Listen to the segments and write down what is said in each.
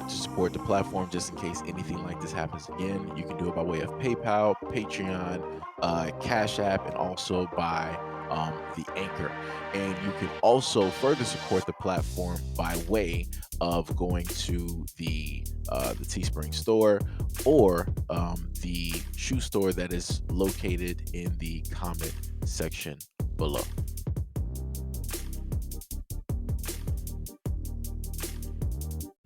to support the platform just in case anything like this happens again, you can do it by way of PayPal, Patreon, Cash App, and also by the Anchor. And you can also further support the platform by way of going to the Teespring store or the shoe store that is located in the comment section below.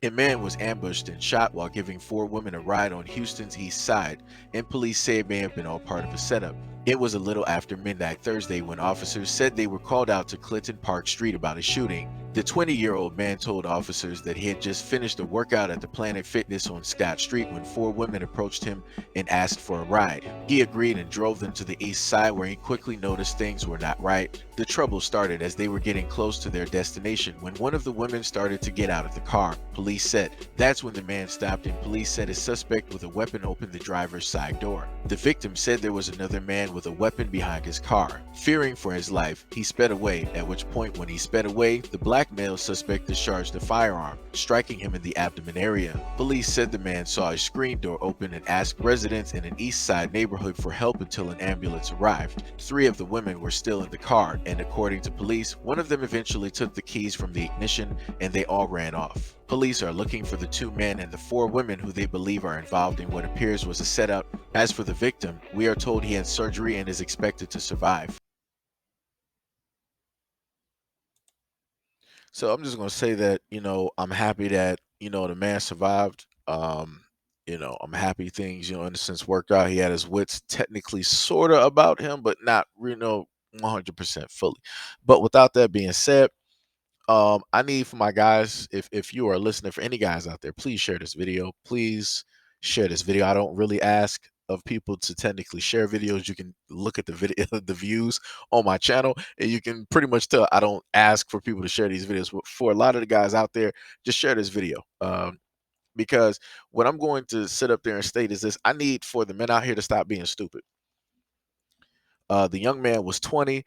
A man was ambushed and shot while giving four women a ride on Houston's east side, and police say it may have been all part of a setup. It was a little after midnight Thursday when officers said they were called out to Clinton Park Street about a shooting. The 20-year-old man told officers that he had just finished a workout at the Planet Fitness on Scott Street when four women approached him and asked for a ride. He agreed and drove them to the east side, where he quickly noticed things were not right. The trouble started as they were getting close to their destination when one of the women started to get out of the car, police said. That's when the man stopped, and police said a suspect with a weapon opened the driver's side door. The victim said there was another man with a weapon behind his car. Fearing for his life, he sped away, at which point when he sped away, the black male suspect discharged a firearm, striking him in the abdomen area. Police said the man saw a screen door open and asked residents in an east side neighborhood for help until an ambulance arrived. Three of the women were still in the car, and according to police, one of them eventually took the keys from the ignition and they all ran off. Police are looking for the two men and the four women who they believe are involved in what appears was a setup. As for the victim, we are told he had surgery and is expected to survive. So I'm just going to say that, I'm happy that, the man survived. I'm happy things, in a sense worked out. He had his wits technically sort of about him, but not, 100% fully. But without that being said, I need for my guys, if you are listening, for any guys out there, please share this video. Please share this video. I don't really ask of people to technically share videos. You can look at the video, the views on my channel, and you can pretty much tell I don't ask for people to share these videos. But for a lot of the guys out there, just share this video. Because what I'm going to sit up there and state is this: I need for the men out here to stop being stupid. The young man was 20.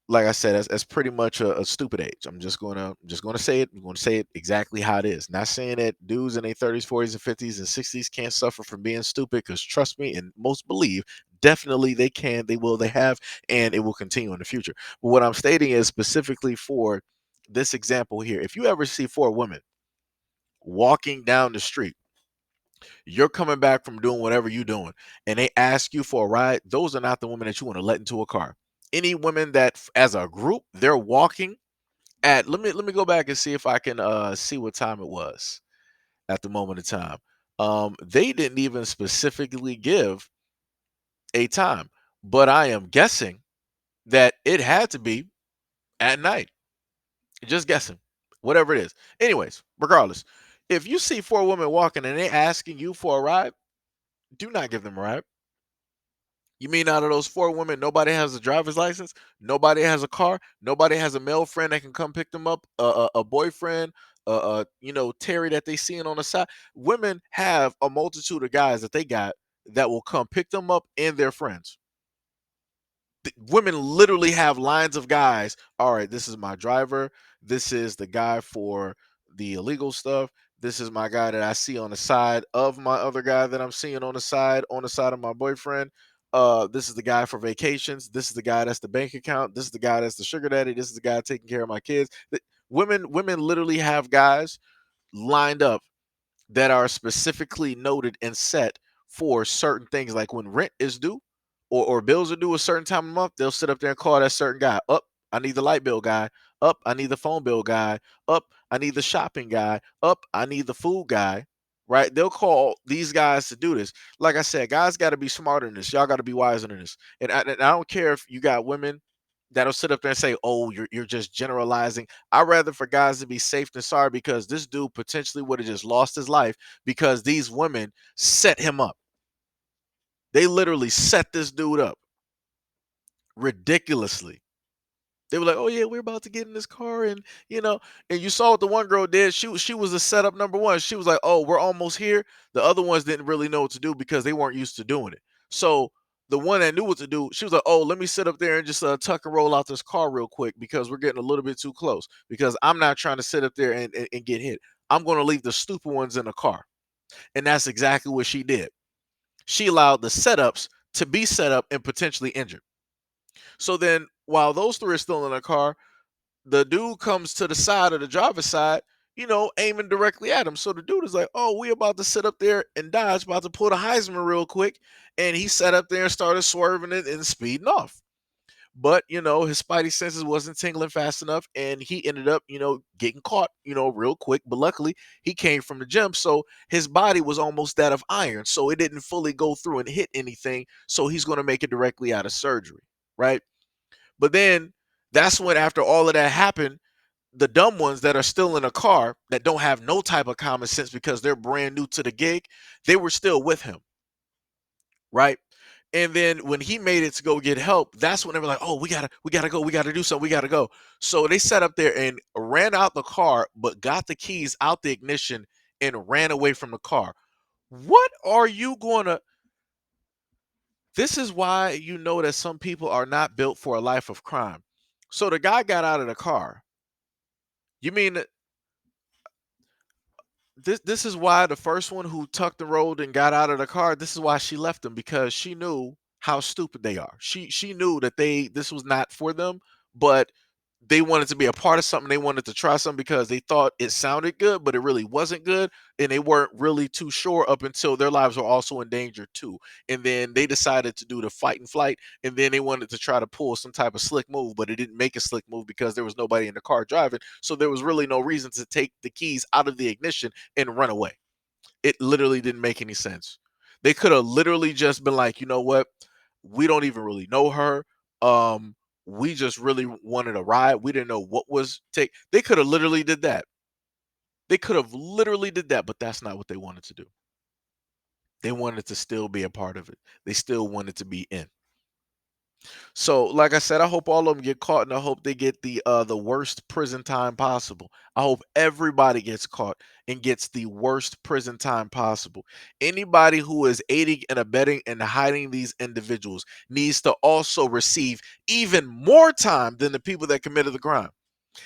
Like I said, that's pretty much a stupid age. I'm just gonna say it. I'm gonna say it exactly how it is. Not saying that dudes in their 30s, 40s, and 50s and 60s can't suffer from being stupid, because trust me, and most believe, definitely they can, they will, they have, and it will continue in the future. But what I'm stating is specifically for this example here. If you ever see four women walking down the street, you're coming back from doing whatever you're doing, and they ask you for a ride, those are not the women that you want to let into a car. Any women that as a group they're walking at, let me go back and see if I can see what time it was at the moment of time. They didn't even specifically give a time, but I am guessing that it had to be at night. Just guessing. Whatever it is. Anyways, regardless, if you see four women walking and they asking you for a ride, do not give them a ride. You mean out of those four women, nobody has a driver's license? Nobody has a car? Nobody has a male friend that can come pick them up? A boyfriend? Terry that they seeing on the side? Women have a multitude of guys that they got that will come pick them up and their friends. Women literally have lines of guys. All right, this is my driver. This is the guy for the illegal stuff. This is my guy that I see on the side of my other guy that I'm seeing on the side of my boyfriend. This is the guy for vacations. This is the guy that's the bank account. This is the guy that's the sugar daddy. This is the guy taking care of my kids. Women literally have guys lined up that are specifically noted and set for certain things. Like when rent is due, or bills are due a certain time of month, they'll sit up there and call that certain guy. Up, I need the light bill guy. Up, I need the phone bill guy. Up, I need the shopping guy. Up, I need the food guy. Right? They'll call these guys to do this. Like I said, guys got to be smarter than this. Y'all got to be wiser than this. And I don't care if you got women that'll sit up there and say, "Oh, you're just generalizing." I'd rather for guys to be safe than sorry, because this dude potentially would have just lost his life because these women set him up. They literally set this dude up ridiculously. They were like, "Oh yeah, we're about to get in this car," and and you saw what the one girl did. She was a setup number one. She was like, "Oh, we're almost here." The other ones didn't really know what to do because they weren't used to doing it. So the one that knew what to do, she was like, "Oh, let me sit up there and just tuck and roll out this car real quick because we're getting a little bit too close. Because I'm not trying to sit up there and get hit. I'm going to leave the stupid ones in the car. And that's exactly what she did. She allowed the setups to be set up and potentially injured. So then, while those three are still in the car, the dude comes to the side of the driver's side, aiming directly at him. So the dude is like, "Oh, we about to sit up there and dodge, about to pull the Heisman real quick," and he sat up there and started swerving it and speeding off. But his spidey senses wasn't tingling fast enough, and he ended up, getting caught, real quick. But luckily, he came from the gym, so his body was almost that of iron, so it didn't fully go through and hit anything. So he's going to make it directly out of surgery, right? But then that's when, after all of that happened, the dumb ones that are still in a car that don't have no type of common sense because they're brand new to the gig, they were still with him, right? And then when he made it to go get help, that's when they were like, "Oh, we gotta go, we gotta do something, we gotta go." So they sat up there and ran out the car, but got the keys out the ignition and ran away from the car. What are you gonna? This is why you know that some people are not built for a life of crime. So the guy got out of the car. You mean this is why the first one who tucked and rolled and got out of the car, this is why she left them, because she knew how stupid they are. She knew that this was not for them, but they wanted to be a part of something. They wanted to try something because they thought it sounded good, but it really wasn't good. And they weren't really too sure up until their lives were also in danger too. And then they decided to do the fight and flight. And then they wanted to try to pull some type of slick move, but it didn't make a slick move because there was nobody in the car driving. So there was really no reason to take the keys out of the ignition and run away. It literally didn't make any sense. They could have literally just been like, "You know what? We don't even really know her. Um, we just really wanted a ride. We didn't know what was take." They could have literally did that. They could have literally did that, but that's not what they wanted to do. They wanted to still be a part of it. They still wanted to be in. So, like I said, I hope all of them get caught, and I hope they get the worst prison time possible. I hope everybody gets caught and gets the worst prison time possible. Anybody who is aiding and abetting and hiding these individuals needs to also receive even more time than the people that committed the crime.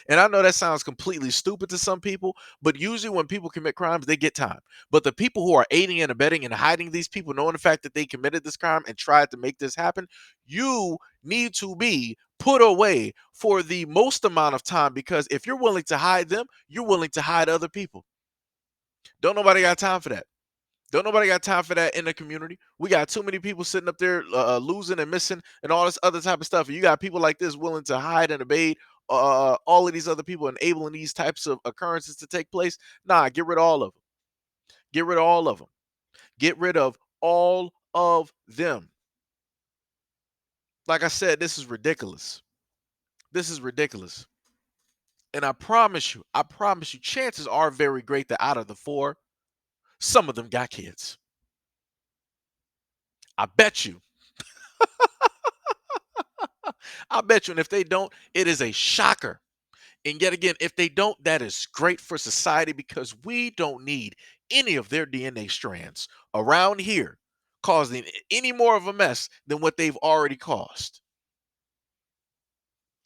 And I know that sounds completely stupid to some people, but usually when people commit crimes, they get time. But the people who are aiding and abetting and hiding these people, knowing the fact that they committed this crime and tried to make this happen, you need to be put away for the most amount of time, because if you're willing to hide them, you're willing to hide other people. Don't nobody got time for that. Don't nobody got time for that in the community. We got too many people sitting up there losing and missing and all this other type of stuff. And you got people like this willing to hide and evade all of these other people, enabling these types of occurrences to take place. Nah, get rid of all of them. Get rid of all of them. Get rid of all of them. Like I said, this is ridiculous. This is ridiculous. And I promise you, chances are very great that out of the four, some of them got kids. I bet you. I bet you. And if they don't, it is a shocker. And yet again, if they don't, that is great for society, because we don't need any of their DNA strands around here causing any more of a mess than what they've already caused.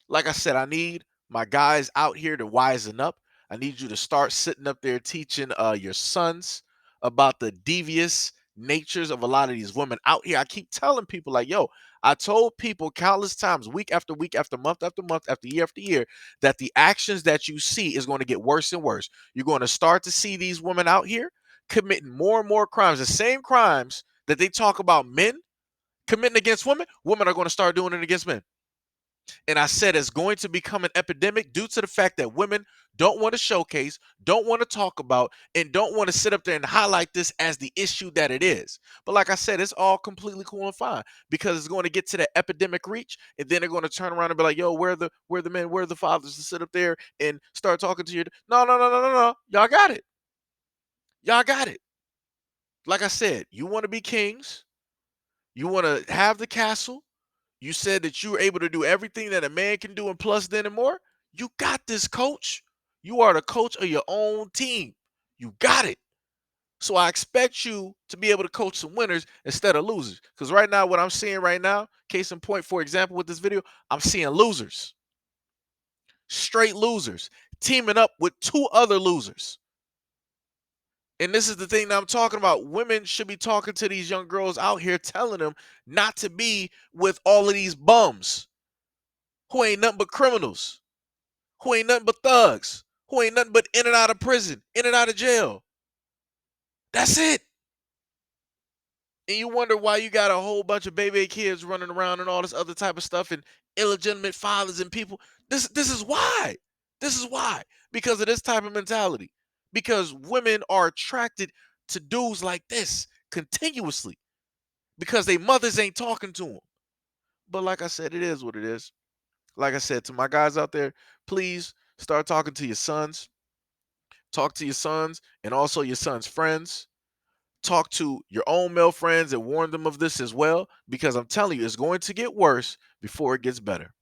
Like I said, I need my guys out here to wisen up. I need you to start sitting up there teaching your sons about the devious natures of a lot of these women out here. I keep telling people, like, yo, I told people countless times, week after week, after month, after year, that the actions that you see is going to get worse and worse. You're going to start to see these women out here committing more and more crimes, the same crimes that they talk about men committing against women. Women are going to start doing it against men. And I said it's going to become an epidemic due to the fact that women don't want to showcase, don't want to talk about, and don't want to sit up there and highlight this as the issue that it is. But like I said, it's all completely cool and fine, because it's going to get to the epidemic reach, and then they're going to turn around and be like, "Yo, where the men, where are the fathers to sit up there and start talking to you?" No, no, no, no, no, no. Y'all got it. Y'all got it. Like I said, you want to be kings. You want to have the castle. You said that you were able to do everything that a man can do and plus then and more. You got this, coach. You are the coach of your own team. You got it. So I expect you to be able to coach some winners instead of losers. Because right now, what I'm seeing right now, case in point, for example, with this video, I'm seeing losers, straight losers, teaming up with two other losers. And this is the thing that I'm talking about. Women should be talking to these young girls out here, telling them not to be with all of these bums who ain't nothing but criminals, who ain't nothing but thugs, who ain't nothing but in and out of prison, in and out of jail. That's it. And you wonder why you got a whole bunch of baby kids running around and all this other type of stuff and illegitimate fathers and people. This is why. This is why. Because of this type of mentality. Because women are attracted to dudes like this continuously because they mothers ain't talking to them. But like I said, it is what it is. Like I said to my guys out there, please start talking to your sons. Talk to your sons and also your sons' friends. Talk to your own male friends and warn them of this as well, because I'm telling you, it's going to get worse before it gets better.